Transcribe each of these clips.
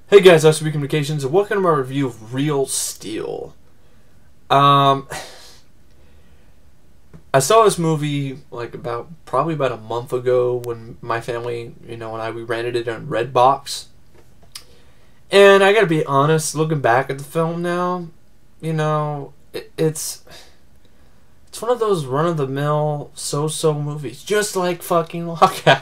Hey guys, that's Freakin Communications, and welcome to my review of Real Steel. I saw this movie probably about a month ago when my family, we rented it on Redbox. And I gotta be honest, looking back at the film now, it's one of those run-of-the-mill so-so movies, just like fucking Lockout.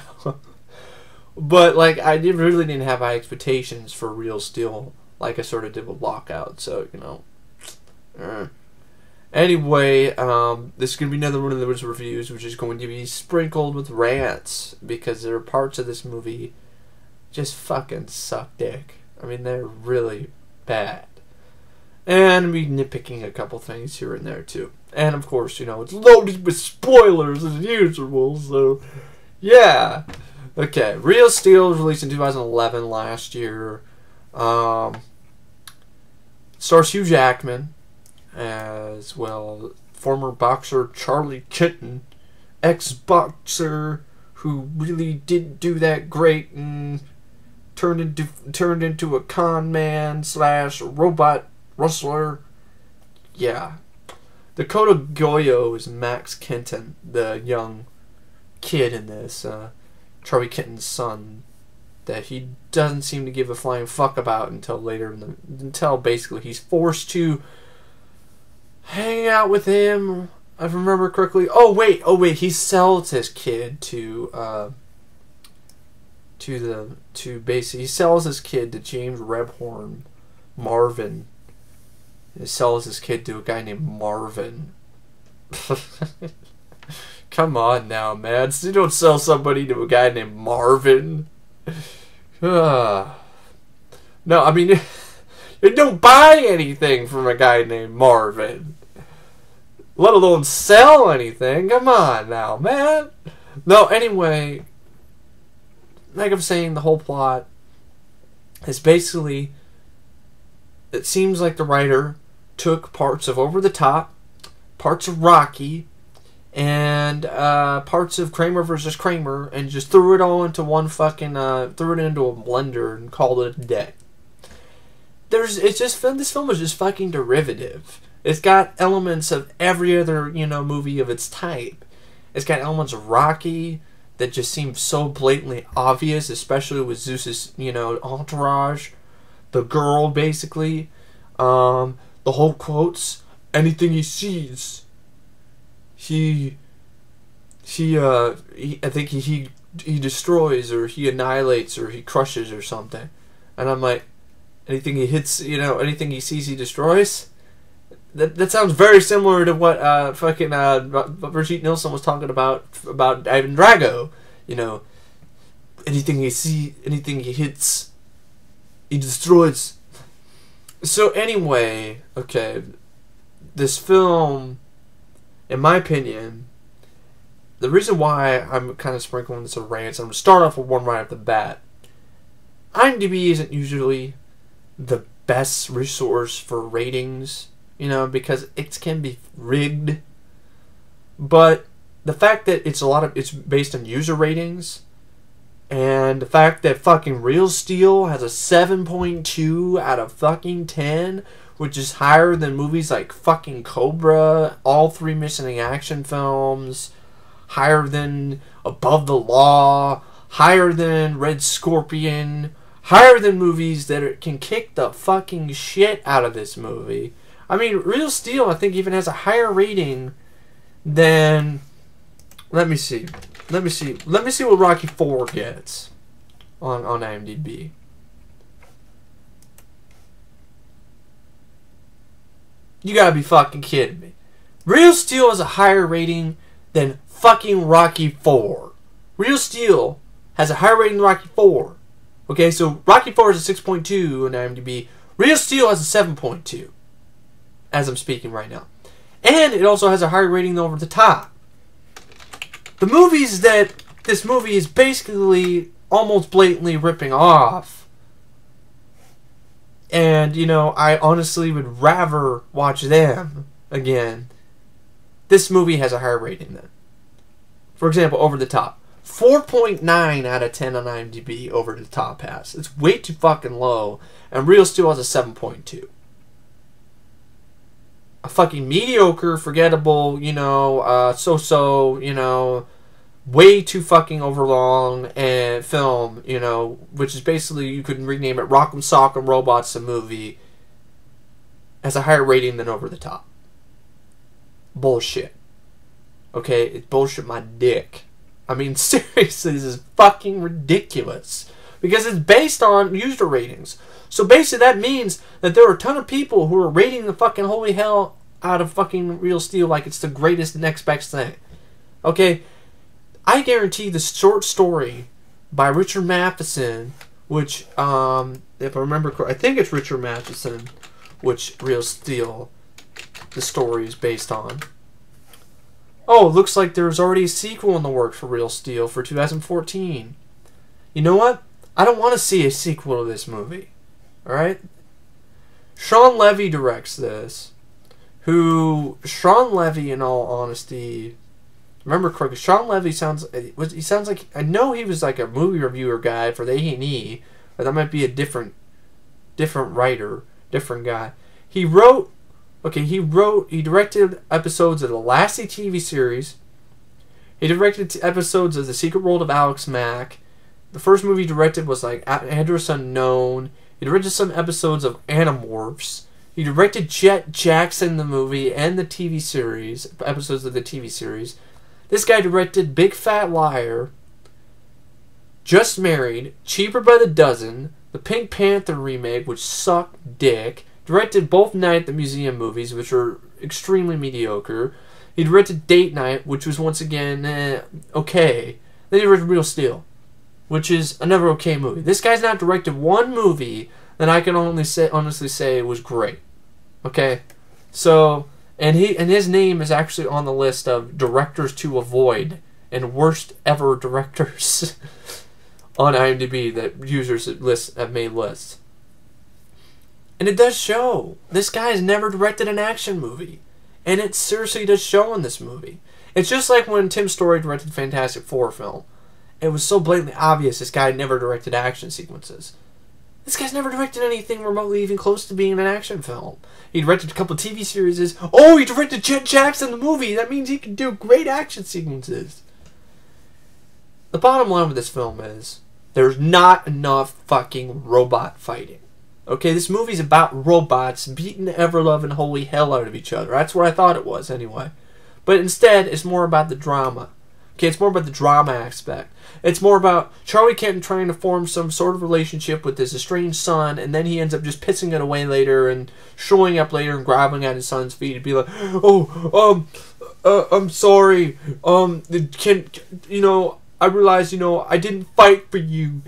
But, I really didn't have high expectations for Real Steel, like I sort of did with Lockout, so, Anyway, this is going to be another one of those reviews, which is going to be sprinkled with rants, because there are parts of this movie just fucking suck dick. I mean, they're really bad. And I'm nitpicking a couple things here and there, too. And, of course, it's loaded with spoilers as usual, so, yeah. Okay, Real Steel was released in 2011 last year. Stars Hugh Jackman, as well former boxer Charlie Kitten, ex-boxer who really didn't do that great and turned into a con man / robot wrestler. Yeah. Dakota Goyo is Max Kenton, the young kid in this. Charlie Kitten's son, that he doesn't seem to give a flying fuck about until later until basically he's forced to hang out with him. If I remember correctly. Oh wait, he sells his kid to basically he sells his kid to James Rebhorn, Marvin. He sells his kid to a guy named Marvin. Come on now, man. You don't sell somebody to a guy named Marvin. No, I mean, you don't buy anything from a guy named Marvin. Let alone sell anything. Come on now, man. No, anyway, like I'm saying, the whole plot is basically, it seems like the writer took parts of Over the Top, parts of Rocky, and parts of Kramer versus Kramer, and just threw it all into one fucking threw it into a blender and called it a day. This film is just fucking derivative. It's got elements of every other movie of its type. It's got elements of Rocky that just seem so blatantly obvious, especially with Zeus's entourage, the girl basically, the whole quotes, anything he sees. I think he destroys, or he annihilates, or he crushes, or something. And I'm like, anything he hits, anything he sees, he destroys? That sounds very similar to what Brigitte Nielsen was talking about Ivan Drago. Anything he sees, anything he hits, he destroys. So anyway, okay, this film, in my opinion, the reason why I'm kind of sprinkling this with rants, I'm going to start off with one right off the bat. IMDb isn't usually the best resource for ratings, because it can be rigged. But the fact that it's based on user ratings, and the fact that fucking Real Steel has a 7.2 out of fucking 10, which is higher than movies like fucking Cobra, all three Missing Action films, higher than Above the Law, higher than Red Scorpion, higher than movies that can kick the fucking shit out of this movie. I mean, Real Steel, I think, even has a higher rating than... Let me see what Rocky IV gets on IMDb. You gotta be fucking kidding me. Real Steel has a higher rating than fucking Rocky IV. Real Steel has a higher rating than Rocky IV. Okay, so Rocky IV is a 6.2 on IMDb. Real Steel has a 7.2. As I'm speaking right now. And it also has a higher rating than Over the Top. The movies that this movie is basically almost blatantly ripping off, and, I honestly would rather watch them again, this movie has a higher rating than. For example, Over the Top. 4.9 out of 10 on IMDb over the top pass. It's way too fucking low. And Real Steel has a 7.2. A fucking mediocre, forgettable, so-so, way too fucking overlong and film, which is basically, you could rename it Rock'em Sock'em Robots, the movie, has a higher rating than Over the Top. Bullshit. Okay? It's bullshit my dick. I mean, seriously, this is fucking ridiculous. Because it's based on user ratings. So basically that means that there are a ton of people who are rating the fucking holy hell out of fucking Real Steel like it's the greatest next best thing. Okay? I guarantee the short story by Richard Matheson, which, if I remember correctly, I think it's Richard Matheson, which Real Steel, the story is based on. Oh, it looks like there's already a sequel in the works for Real Steel for 2014. You know what? I don't want to see a sequel to this movie. Alright? Shawn Levy directs this. Shawn Levy, in all honesty, remember correctly, Shawn Levy sounds like, I know he was like a movie reviewer guy for the A&E, but that might be a different writer, different guy. He directed episodes of the Lassie TV series. He directed episodes of The Secret World of Alex Mack. The first movie he directed was like Address Unknown. He directed some episodes of Animorphs. He directed Jet Jackson, the movie, and the TV series, episodes of the TV series. This guy directed Big Fat Liar, Just Married, Cheaper by the Dozen, the Pink Panther remake, which sucked dick. Directed both Night at the Museum movies, which are extremely mediocre. He directed Date Night, which was once again okay. Then he directed Real Steel, which is another okay movie. This guy's not directed one movie that I can honestly say was great. Okay, so and his name is actually on the list of directors to avoid and worst ever directors on IMDb that users have made lists. And it does show. This guy has never directed an action movie. And it seriously does show in this movie. It's just like when Tim Story directed Fantastic Four film. It was so blatantly obvious this guy never directed action sequences. This guy's never directed anything remotely even close to being an action film. He directed a couple of TV series. Oh, he directed Jet Jackson the movie. That means he can do great action sequences. The bottom line with this film is there's not enough fucking robot fighting. Okay, this movie's about robots beating the ever-loving holy hell out of each other. That's what I thought it was, anyway. But instead, it's more about the drama. Okay, it's more about the drama aspect. It's more about Charlie Kent trying to form some sort of relationship with his estranged son, and then he ends up just pissing it away later and showing up later and grabbing at his son's feet and be like, I'm sorry. I realize, I didn't fight for you.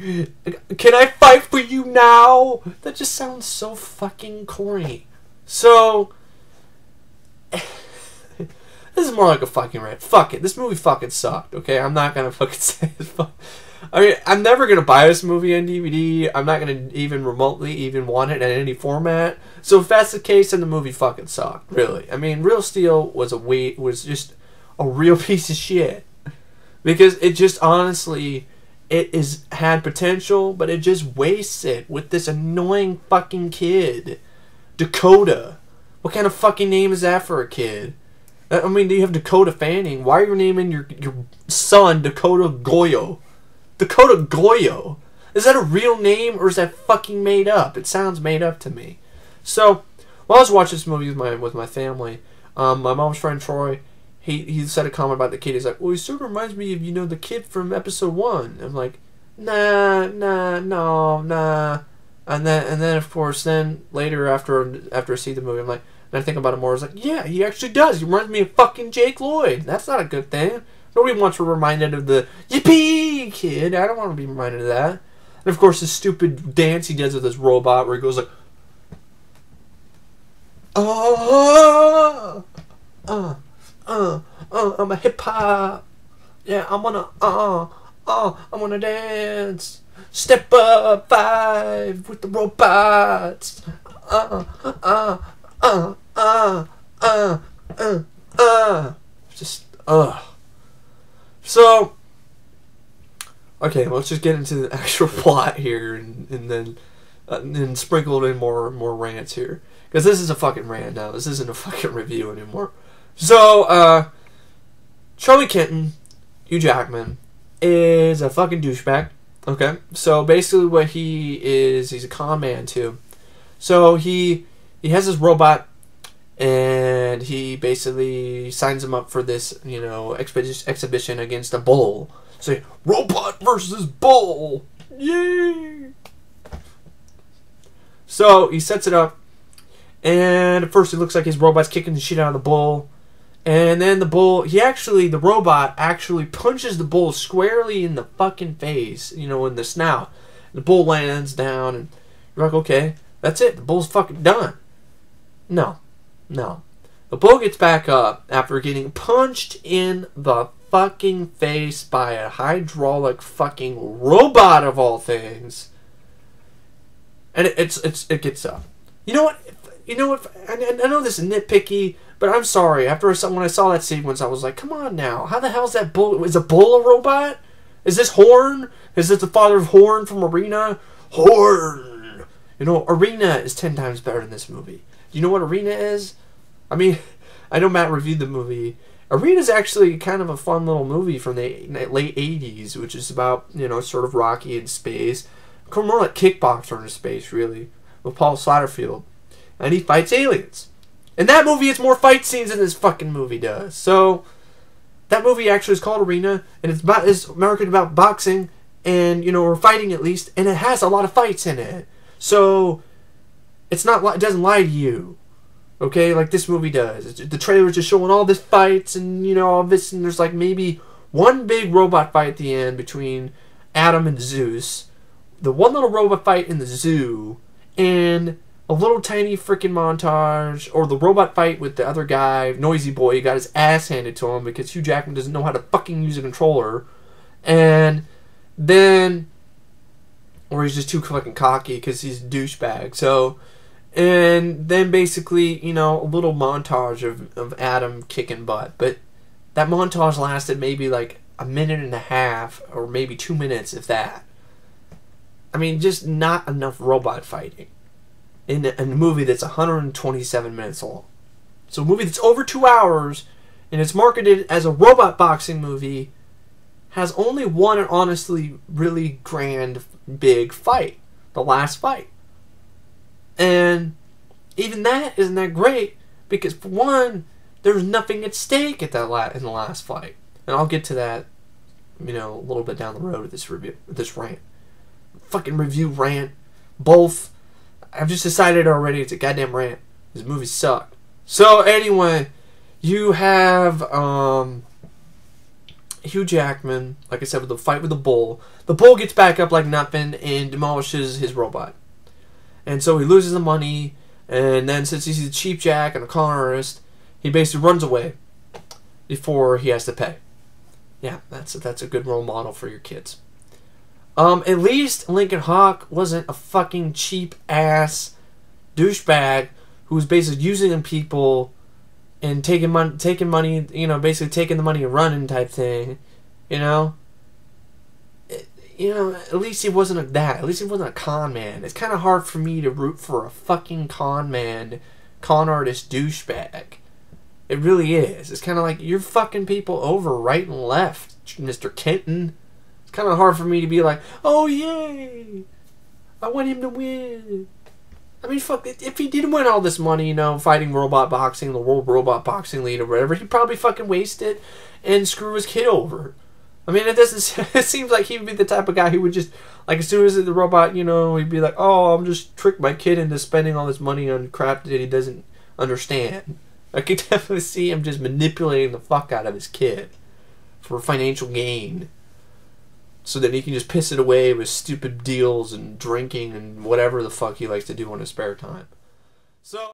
Can I fight for you now? That just sounds so fucking corny. So, this is more like a fucking rant. Fuck it. This movie fucking sucked, okay? I'm not gonna fucking say it. I mean, I'm never gonna buy this movie on DVD. I'm not gonna even remotely even want it in any format. So if that's the case, then the movie fucking sucked, really. I mean, Real Steel was just a real piece of shit. Because it just honestly, had potential, but it just wastes it with this annoying fucking kid. Dakota. What kind of fucking name is that for a kid? I mean, do you have Dakota Fanning? Why are you naming your son Dakota Goyo? Dakota Goyo? Is that a real name or is that fucking made up? It sounds made up to me. So, while I was watching this movie with my family, my mom's friend Troy, he said a comment about the kid. He's like, well, he sort of reminds me of, the kid from episode 1. I'm like, nah. And then of course, later after I see the movie, I'm like, and I think about it more, I was like, yeah, he actually does. He reminds me of fucking Jake Lloyd. That's not a good thing. Nobody wants to be reminded of the yippee kid. I don't want to be reminded of that. And of course, the stupid dance he does with his robot where he goes like, I'm a hip hop. Yeah, I'm gonna dance. Step up 5 with the robots. Just, So, Okay, let's just get into the actual plot here, and then sprinkle in more rants here, because this is a fucking rant now. This isn't a fucking review anymore. So, Charlie Kenton, Hugh Jackman, is a fucking douchebag. Okay, so basically what he is, he's a con man too. So he has this robot, and he basically signs him up for this, you know, exhibition against a bull. Say, robot versus bull! Yay! So he sets it up, and at first it looks like his robot's kicking the shit out of the bull. And then the robot actually punches the bull squarely in the fucking face, you know, in the snout. The bull lands down, and you're like, okay, that's it. The bull's fucking done. No. The bull gets back up after getting punched in the fucking face by a hydraulic fucking robot of all things. And it gets up. You know what? I know this is nitpicky, but I'm sorry. When I saw that sequence, I was like, come on now. How the hell is that bull? Is a bull a robot? Is this Horn? Is this the father of Horn from Arena? Horn! You know, Arena is 10 times better than this movie. Do you know what Arena is? I mean, I know Matt reviewed the movie. Arena's actually kind of a fun little movie from the late 80s, which is about, you know, sort of Rocky in space. More like Kickboxer in space, really, with Paul Satterfield. And he fights aliens. In that movie, it's more fight scenes than this fucking movie does. So, that movie actually is called Arena, and it's marketed about boxing, and, you know, or fighting at least, and it has a lot of fights in it. So, it doesn't lie to you. Okay, like this movie does. The trailer's just showing all this fights and, you know, all this, and there's like maybe one big robot fight at the end between Adam and Zeus, the one little robot fight in the zoo, and a little tiny freaking montage, or the robot fight with the other guy, Noisy Boy, got his ass handed to him because Hugh Jackman doesn't know how to fucking use a controller, and then, or he's just too fucking cocky because he's a douchebag, so... And then basically, you know, a little montage of Adam kicking butt. But that montage lasted maybe like a minute and a half, or maybe 2 minutes, if that. I mean, just not enough robot fighting in a movie that's 127 minutes long. So a movie that's over 2 hours, and it's marketed as a robot boxing movie, has only one, and honestly really grand, big fight. The last fight. And even that isn't that great, because for one, there's nothing at stake at in the last fight. And I'll get to that, you know, a little bit down the road with this review, with this rant. Fucking review, rant, both. I've just decided already it's a goddamn rant. This movie sucked. So anyway, you have Hugh Jackman, like I said, with the fight with the bull. The bull gets back up like nothing and demolishes his robot. And so he loses the money, and then since he's a cheap jack and a con artist, he basically runs away before he has to pay. Yeah, that's a good role model for your kids. At least Lincoln Hawk wasn't a fucking cheap ass douchebag who was basically using people and taking money, you know, basically taking the money and running type thing, you know. At least he wasn't At least he wasn't a con man. It's kind of hard for me to root for a fucking con man, con artist douchebag. It really is. It's kind of like, you're fucking people over right and left, Mr. Kenton. It's kind of hard for me to be like, oh yay, I want him to win. I mean, fuck, if he did win all this money, you know, fighting robot boxing, the world robot boxing league or whatever, he'd probably fucking waste it and screw his kid over. I mean, it seems like he would be the type of guy who would just, like, as soon as the robot, you know, he'd be like, oh, I'm just tricked my kid into spending all this money on crap that he doesn't understand. I could definitely see him just manipulating the fuck out of his kid for financial gain, so that he can just piss it away with stupid deals and drinking and whatever the fuck he likes to do in his spare time. So